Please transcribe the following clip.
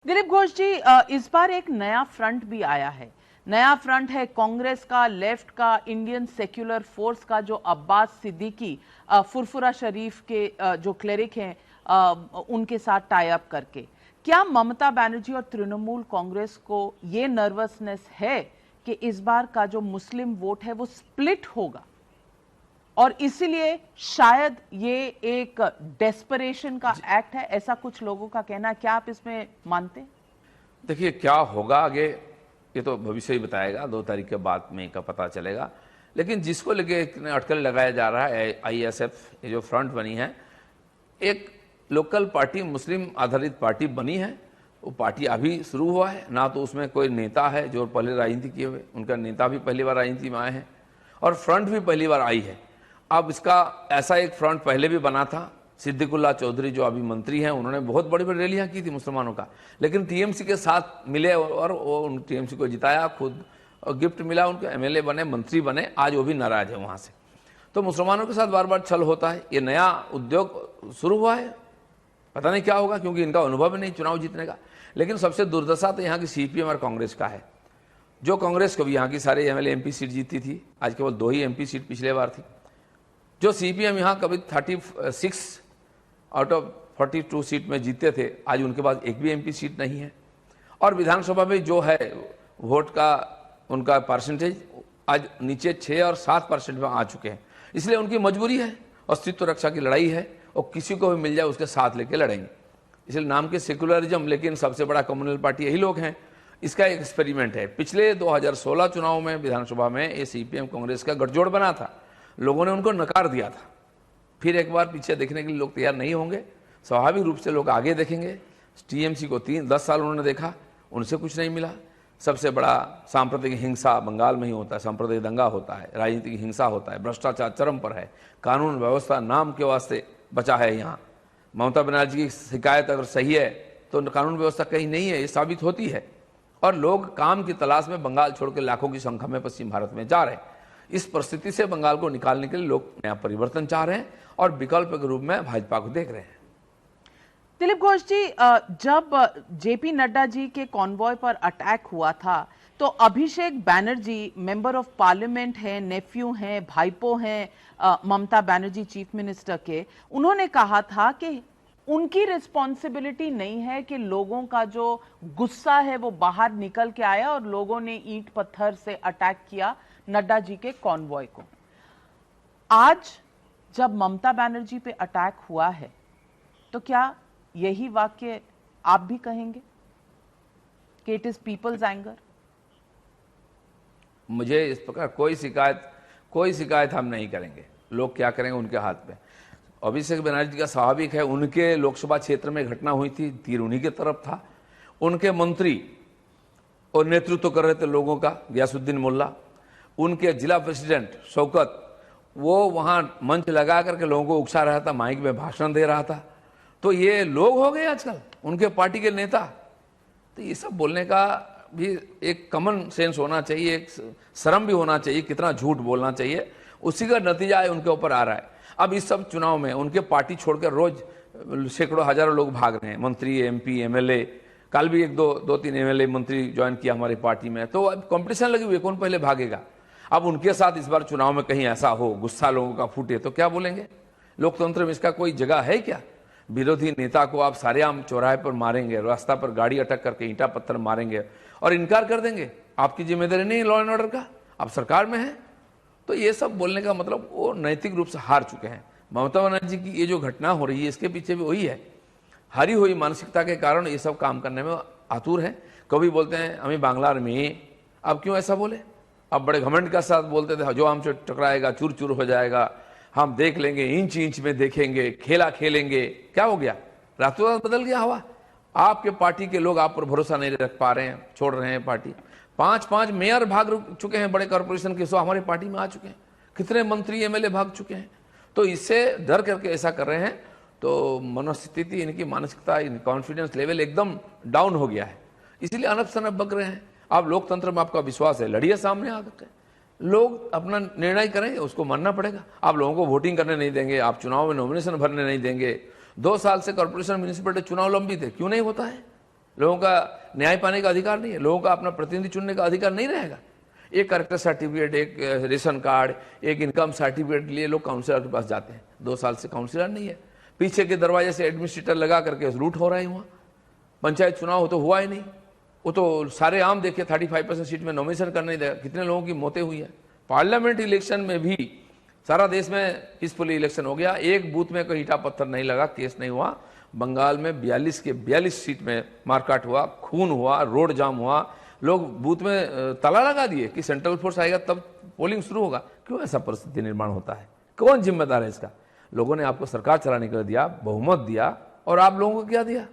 दिलीप घोष जी, इस बार एक नया फ्रंट भी आया है। नया फ्रंट है कांग्रेस का, लेफ्ट का, इंडियन सेक्युलर फोर्स का, जो अब्बास सिद्दीकी फुरफुरा शरीफ के जो क्लेरिक हैं उनके साथ टाई अप करके। क्या ममता बनर्जी और तृणमूल कांग्रेस को ये नर्वसनेस है कि इस बार का जो मुस्लिम वोट है वो स्प्लिट होगा और इसीलिए शायद ये एक डेस्परेशन का एक्ट है, ऐसा कुछ लोगों का कहना है? क्या आप इसमें मानते हैं? देखिए, क्या होगा आगे ये तो भविष्य ही बताएगा, 2 तारीख के बाद में का पता चलेगा। लेकिन जिसको लेके अटकल लगाया जा रहा है, आईएसएफ ये जो फ्रंट बनी है, एक लोकल पार्टी, मुस्लिम आधारित पार्टी बनी है। वो पार्टी अभी शुरू हुआ है, ना तो उसमें कोई नेता है जो पहले राजनीति किए हुए, उनका नेता भी पहली बार राजनीति में आए हैं और फ्रंट भी पहली बार आई है। अब इसका ऐसा एक फ्रंट पहले भी बना था, सिद्दीकुल्ला चौधरी जो अभी मंत्री हैं, उन्होंने बहुत बड़ी बड़ी रैलियां की थी मुसलमानों का, लेकिन टीएमसी के साथ मिले और वो उन टीएमसी को जिताया, खुद गिफ्ट मिला, उनको एमएलए बने, मंत्री बने। आज वो भी नाराज है वहां से। तो मुसलमानों के साथ बार बार छल होता है। ये नया उद्योग शुरू हुआ है, पता नहीं क्या होगा, क्योंकि इनका अनुभव नहीं चुनाव जीतने का। लेकिन सबसे दुर्दशा तो यहाँ की सीपीएम और कांग्रेस का है। जो कांग्रेस को भी यहाँ की सारे एमएलए एमपी सीट जीती थी, आज केवल 2 ही एमपी सीट पिछले बार थी। जो सीपीएम यहाँ कभी 36 आउट ऑफ 42 सीट में जीते थे, आज उनके पास एक भी एमपी सीट नहीं है। और विधानसभा में जो है वोट का उनका परसेंटेज आज नीचे 6 और 7% में आ चुके हैं। इसलिए उनकी मजबूरी है, अस्तित्व रक्षा की लड़ाई है और किसी को भी मिल जाए उसके साथ लेके लड़ेंगे। इसलिए नाम के सेकुलरिज्म, लेकिन सबसे बड़ा कम्युनल पार्टी यही लोग हैं। इसका एक एक्सपेरिमेंट है। पिछले 2016 चुनाव में विधानसभा में ये सीपीएम कांग्रेस का गठजोड़ बना था, लोगों ने उनको नकार दिया था। फिर एक बार पीछे देखने के लिए लोग तैयार नहीं होंगे, स्वाभाविक रूप से लोग आगे देखेंगे। टीएमसी को 10 साल उन्होंने देखा, उनसे कुछ नहीं मिला। सबसे बड़ा सांप्रदायिक हिंसा बंगाल में ही होता है, सांप्रदायिक दंगा होता है, राजनीतिक हिंसा होता है, भ्रष्टाचार चरम पर है, कानून व्यवस्था नाम के वास्ते बचा है। यहाँ ममता बनर्जी की शिकायत अगर सही है तो कानून व्यवस्था कहीं नहीं है, ये साबित होती है। और लोग काम की तलाश में बंगाल छोड़ के लाखों की संख्या में पश्चिम भारत में जा रहे हैं। इस परिस्थिति से बंगाल को निकालने के लिए लोग नया परिवर्तन चाह रहे हैं और विकल्प के रूप में भाजपा को देख रहे हैं। दिलीप घोष जी, जब जेपी नड्डा जी के कॉन्वॉय पर अटैक हुआ था तो अभिषेक बैनर्जी मेंबर ऑफ पार्लियामेंट हैं, नेफ्यू हैं, भाईपो हैं ममता बनर्जी चीफ मिनिस्टर के, उन्होंने कहा था कि उनकी रिस्पॉन्सिबिलिटी नहीं है कि लोगों का जो गुस्सा है वो बाहर निकल के आया और लोगों ने ईंट पत्थर से अटैक किया नड्डा जी के कॉन्वॉय को। आज जब ममता बनर्जी पे अटैक हुआ है तो क्या यही वाक्य आप भी कहेंगे कि इट इज पीपल्स एंगर? मुझे इस प्रकार कोई शिकायत हम नहीं करेंगे। लोग क्या करेंगे उनके हाथ में। अभिषेक बनर्जी का स्वाभाविक है, उनके लोकसभा क्षेत्र में घटना हुई थी, तीर उन्हीं की तरफ था। उनके मंत्री और नेतृत्व कर रहे थे लोगों का, गयासुद्दीन मुल्ला, उनके जिला प्रेसिडेंट शौकत, वो वहां मंच लगा करके लोगों को उकसा रहा था, माइक में भाषण दे रहा था। तो ये लोग हो गए आजकल उनके पार्टी के नेता। तो ये सब बोलने का भी एक कॉमन सेंस होना चाहिए, एक शर्म भी होना चाहिए, कितना झूठ बोलना चाहिए। उसी का नतीजा है उनके ऊपर आ रहा है। अब इस सब चुनाव में उनके पार्टी छोड़कर रोज सैकड़ों हजारों लोग भाग रहे हैं, मंत्री, एमपी, एमएलए। कल भी 2-3 एमएलए मंत्री ज्वाइन किया हमारी पार्टी में। तो अब कंपटीशन लगी हुई है, कौन पहले भागेगा। अब उनके साथ इस बार चुनाव में कहीं ऐसा हो, गुस्सा लोगों का फूटे तो क्या बोलेंगे? लोकतंत्र में इसका कोई जगह है क्या? विरोधी नेता को आप सारेआम चौराहे पर मारेंगे, रास्ता पर गाड़ी अटक करके ईंटा पत्थर मारेंगे और इनकार कर देंगे, आपकी जिम्मेदारी नहीं लॉ एंड ऑर्डर का, आप सरकार में हैं। तो ये सब बोलने का मतलब वो नैतिक रूप से हार चुके हैं। ममता बनर्जी की ये जो घटना हो रही है इसके पीछे भी वही है, हारी हुई मानसिकता के कारण ये सब काम करने में आतुर है। कभी बोलते हैं हमें बांग्ला में, अब क्यों ऐसा बोले? अब बड़े घमंड का साथ बोलते थे जो हमसे टकराएगा चूर चूर हो जाएगा, हम देख लेंगे, इंच इंच में देखेंगे, खेला खेलेंगे। क्या हो गया? रातों रात बदल गया हवा। आपके पार्टी के लोग आप पर भरोसा नहीं रख पा रहे हैं, छोड़ रहे हैं पार्टी। 5-5 मेयर भाग चुके हैं बड़े कॉर्पोरेशन के, सो हमारी पार्टी में आ चुके हैं। कितने मंत्री एमएलए भाग चुके हैं। तो इससे डर करके ऐसा कर रहे हैं। तो मनोस्थिति, इनकी मानसिकता, इन कॉन्फिडेंस लेवल एकदम डाउन हो गया है, इसलिए अनप शनप बक रहे हैं। आप लोकतंत्र में आपका विश्वास है, लड़िए सामने आकर के, लोग अपना निर्णय करेंगे, उसको मानना पड़ेगा। आप लोगों को वोटिंग करने नहीं देंगे, आप चुनाव में नॉमिनेशन भरने नहीं देंगे। 2 साल से कॉर्पोरेशन म्यूनिसिपैलिटी चुनाव लंबित है, क्यों नहीं होता है? लोगों का न्याय पाने का अधिकार नहीं है, लोगों का अपना प्रतिनिधि चुनने का अधिकार नहीं रहेगा। एक कैरेक्टर सर्टिफिकेट, एक रेशन कार्ड, एक इनकम सर्टिफिकेट के लिए लोग काउंसलर के पास जाते हैं। 2 साल से काउंसलर नहीं है, पीछे के दरवाजे से एडमिनिस्ट्रेटर लगा करके लूट हो रहे हैं। वहाँ पंचायत चुनाव हो तो हुआ ही नहीं, वो तो सारे आम देखे 35% सीट में नॉमिनेशन करने नहीं देगा। कितने लोगों की मौतें हुई है। पार्लियामेंट इलेक्शन में भी सारा देश में पीसफुली इलेक्शन हो गया, एक बूथ में कोई ईटा पत्थर नहीं लगा, केस नहीं हुआ। बंगाल में 42 के 42 सीट में मारकाट हुआ, खून हुआ, रोड जाम हुआ, लोग बूथ में ताला लगा दिए कि सेंट्रल फोर्स आएगा तब पोलिंग शुरू होगा। क्यों ऐसा परिस्थिति निर्माण होता है? कौन जिम्मेदार है इसका? लोगों ने आपको सरकार चलाने के लिए दिया, बहुमत दिया, और आप लोगों को क्या दिया?